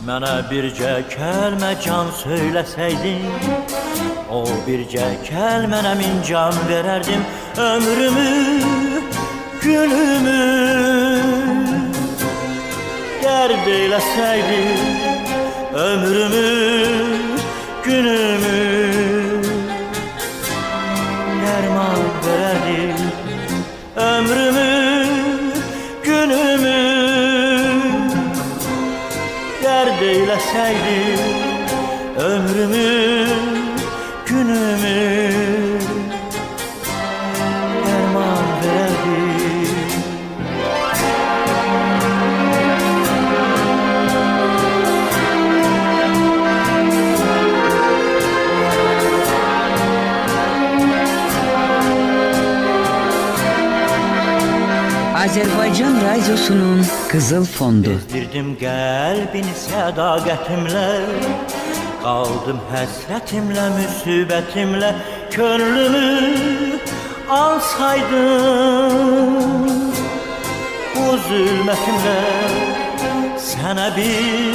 Mənə bircə kəlmə can söyləsəydin, o bircə kəlmənə min can verərdim. Ömrümü, günümü dərd eyləsəydin, ömrümü, günümü dərman verərdim. Ömrümü, günümü dərd eyləsəydin, ömrümü, günümü dərman verərdim. Azerbaycan Radyosu'nun Kızıl Fondu. Bezdirdim qəlbini sədaqətimlə, qaldım həsrətimlə, müsibətimlə. Könlümü alsaydın bu zülmətimlə, sənə bir